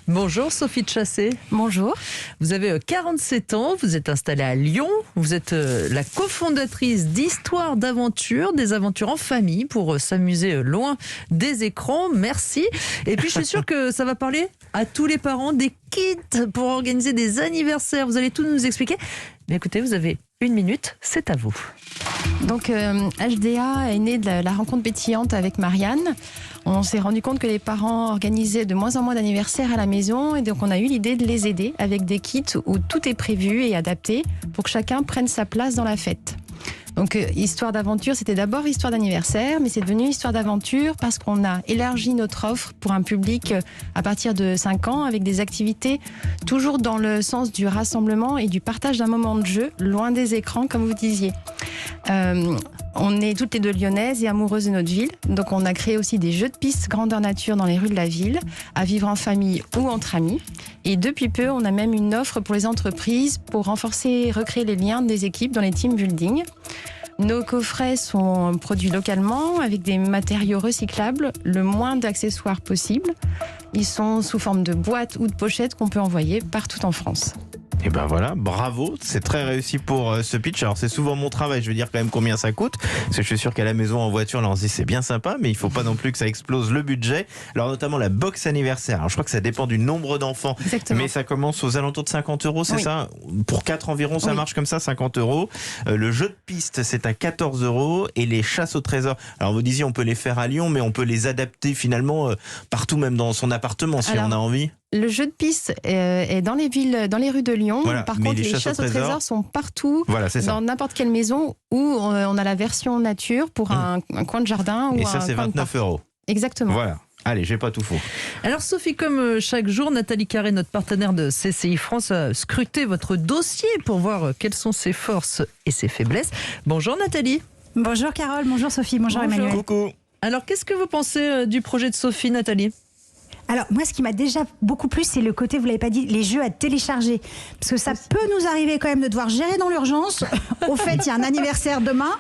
Bonjour Sophie de Chassé. Bonjour. Vous avez 47 ans, vous êtes installée à Lyon, vous êtes la cofondatrice d'Histoire d'aventure, des aventures en famille pour s'amuser loin des écrans. Merci. Et puis je suis sûre que ça va parler à tous les parents, des kits pour organiser des anniversaires. Vous allez tout nous expliquer. Mais écoutez, vous avez 1 minute, c'est à vous. Donc HDA est né de la rencontre pétillante avec Marianne. On s'est rendu compte que les parents organisaient de moins en moins d'anniversaires à la maison et donc on a eu l'idée de les aider avec des kits où tout est prévu et adapté pour que chacun prenne sa place dans la fête. Donc Histoire d'aventure, c'était d'abord Histoire d'anniversaire, mais c'est devenu Histoire d'aventure parce qu'on a élargi notre offre pour un public à partir de 5 ans avec des activités toujours dans le sens du rassemblement et du partage d'un moment de jeu, loin des écrans comme vous disiez. On est toutes les deux lyonnaises et amoureuses de notre ville, donc on a créé aussi des jeux de piste grandeur nature dans les rues de la ville, à vivre en famille ou entre amis. Et depuis peu, on a même une offre pour les entreprises pour renforcer et recréer les liens des équipes dans les team building. Nos coffrets sont produits localement avec des matériaux recyclables, le moins d'accessoires possible. Ils sont sous forme de boîtes ou de pochettes qu'on peut envoyer partout en France. Et ben voilà, bravo, c'est très réussi pour ce pitch. Alors c'est souvent mon travail, je veux dire quand même combien ça coûte, parce que je suis sûr qu'à la maison en voiture, là on se dit c'est bien sympa, mais il faut pas non plus que ça explose le budget. Alors notamment la box anniversaire, alors je crois que ça dépend du nombre d'enfants. Exactement. Mais ça commence aux alentours de 50 €, c'est Oui. ça? Pour 4 environ, ça Oui. marche comme ça, 50 €. Le jeu de piste, c'est à 14 €, et les chasses au trésor. Alors vous disiez on peut les faire à Lyon, mais on peut les adapter finalement partout, même dans son appartement si on a envie. Le jeu de piste est dans les villes, dans les rues de Lyon. Voilà, Par mais contre, les les chasses au trésor sont partout, Voilà, c'est ça. dans n'importe quelle maison où on a la version nature pour un coin de jardin ou Et un ça c'est coin de 29 parc. €. Exactement. Voilà. Allez, j'ai pas tout faux. Alors Sophie, comme chaque jour, Nathalie Carré, notre partenaire de CCI France, a scruté votre dossier pour voir quelles sont ses forces et ses faiblesses. Bonjour Nathalie. Bonjour Carole, bonjour Sophie, bonjour Emmanuel. Coucou. Alors qu'est-ce que vous pensez du projet de Sophie, Nathalie ? Alors moi ce qui m'a déjà beaucoup plu c'est le côté, vous l'avez pas dit, les jeux à télécharger. Parce que ça peut nous arriver quand même de devoir gérer dans l'urgence. Au fait il y a un anniversaire demain.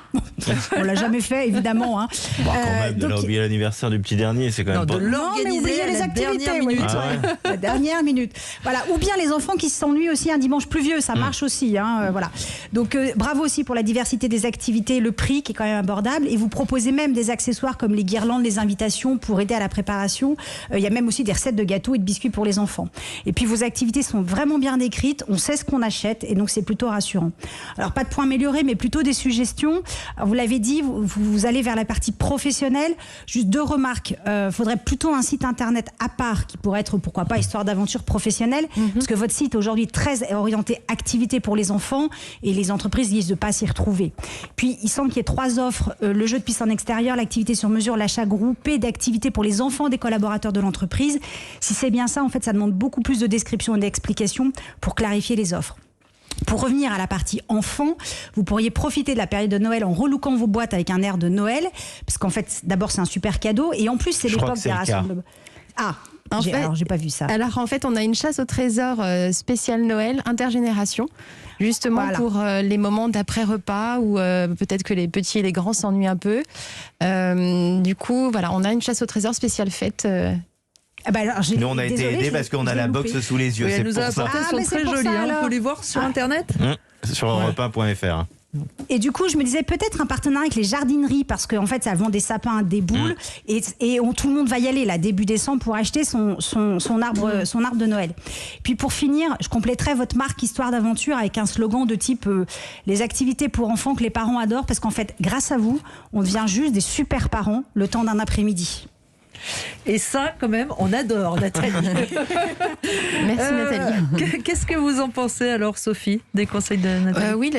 On l'a jamais fait évidemment. Hein. Bon, quand même, de donc- leur oublier l'anniversaire du petit dernier, c'est quand même Non, pas... de Non, mais l'organiser oubliez à les la activités, dernière oui. minute. Ah ouais. La dernière minute. Voilà. Ou bien les enfants qui s'ennuient aussi un dimanche pluvieux, ça marche aussi. Hein, voilà. Donc bravo aussi pour la diversité des activités, le prix qui est quand même abordable. Et vous proposez même des accessoires comme les guirlandes, les invitations pour aider à la préparation. Il y a même aussi des recettes de gâteaux et de biscuits pour les enfants. Et puis vos activités sont vraiment bien décrites, on sait ce qu'on achète et donc c'est plutôt rassurant. Alors pas de points améliorés mais plutôt des suggestions. Alors, vous l'avez dit, vous allez vers la partie professionnelle. Juste 2 remarques. Faudrait plutôt un site internet à part qui pourrait être pourquoi pas Histoire d'aventure professionnelle parce que votre site aujourd'hui est très orienté activité pour les enfants et les entreprises disent de pas s'y retrouver. Puis il semble qu'il y ait 3 offres, le jeu de piste en extérieur, l'activité sur mesure, l'achat groupé d'activités pour les enfants des collaborateurs de l'entreprise. Si c'est bien ça, en fait, ça demande beaucoup plus de descriptions et d'explications pour clarifier les offres. Pour revenir à la partie enfant, vous pourriez profiter de la période de Noël en relookant vos boîtes avec un air de Noël, parce qu'en fait, d'abord, c'est un super cadeau, et en plus, c'est Je crois l'époque que c'est des le cas. rassemblements. Ah, En fait- alors j'ai pas vu ça. Alors en fait, on a une chasse au trésor spéciale Noël, intergénération, justement Voilà. pour les moments d'après-repas où peut-être que les petits et les grands s'ennuient un peu. Du coup, voilà, on a une chasse au trésor spéciale fête. Ah bah alors, Nous, on a été aidés parce qu'on a la box sous les yeux. Oui, c'est elle nous pour a ça. apporté, elles Ah, sont mais c'est très pour jolies. ça, Hein. Vous alors. pouvez les voir sur Internet. Sur europe1.fr. Et du coup, je me disais peut-être un partenariat avec les jardineries, parce qu'en fait, ça vend des sapins, des boules, et tout le monde va y aller, là, début décembre, pour acheter son arbre de Noël. Puis pour finir, je compléterai votre marque Histoire d'aventure avec un slogan de type les activités pour enfants que les parents adorent, parce qu'en fait, grâce à vous, on devient juste des super parents le temps d'un après-midi. Et ça, quand même, on adore, Nathalie. Merci Nathalie. Qu'est-ce que vous en pensez alors, Sophie, des conseils de Nathalie ? Oui,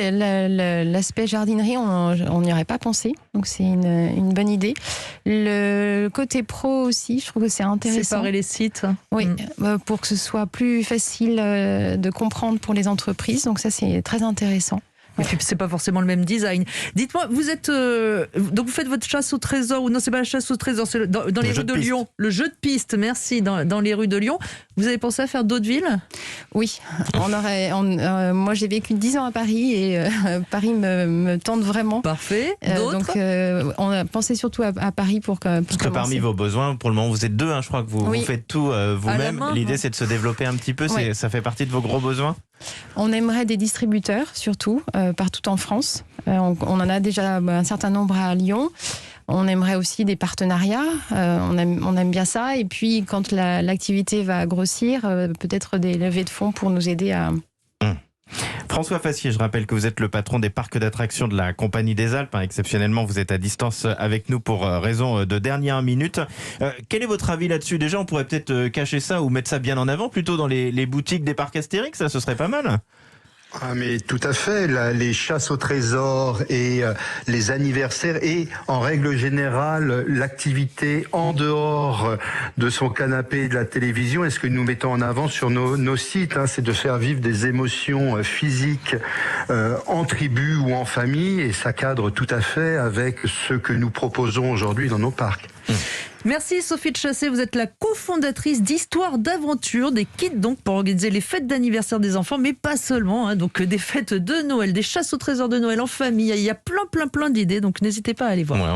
l'aspect jardinerie, on n'y aurait pas pensé, donc c'est une bonne idée. Le côté pro aussi, je trouve que c'est intéressant. Séparer les sites. Oui, pour que ce soit plus facile de comprendre pour les entreprises, donc ça c'est très intéressant. Et puis c'est pas forcément le même design. Dites-moi, vous êtes donc vous faites votre chasse au trésor ou non, c'est pas la chasse au trésor, c'est dans les rues de Lyon, le jeu de piste. Merci, dans les rues de Lyon. Vous avez pensé à faire d'autres villes? Oui, moi j'ai vécu 10 ans à Paris et Paris me tente vraiment. Parfait. D'autres? Donc on a pensé surtout à Paris pour Parce que parmi vos besoins, pour le moment vous êtes 2, je crois que vous faites tout vous-même. L'idée c'est de se développer un petit peu, ça fait partie de vos gros besoins? On aimerait des distributeurs, surtout, partout en France. On en a déjà un certain nombre à Lyon. On aimerait aussi des partenariats. On aime bien ça. Et puis, quand l'activité va grossir, peut-être des levées de fonds pour nous aider à... François Fassier, je rappelle que vous êtes le patron des parcs d'attractions de la Compagnie des Alpes. Exceptionnellement, vous êtes à distance avec nous pour raison de dernière minute. Quel est votre avis là-dessus? Déjà, on pourrait peut-être cacher ça ou mettre ça bien en avant, plutôt dans les boutiques des parcs Astérix, ça, ce serait pas mal. Ah mais tout à fait, les chasses au trésor et les anniversaires et en règle générale l'activité en dehors de son canapé et de la télévision, et ce que nous mettons en avant sur nos sites, c'est de faire vivre des émotions physiques en tribu ou en famille, et ça cadre tout à fait avec ce que nous proposons aujourd'hui dans nos parcs. Merci Sophie de Chassé, vous êtes la cofondatrice d'Histoire d'Aventure, des kits donc pour organiser les fêtes d'anniversaire des enfants, mais pas seulement, donc des fêtes de Noël, des chasses au trésor de Noël en famille, il y a plein d'idées, donc n'hésitez pas à aller voir. Ouais,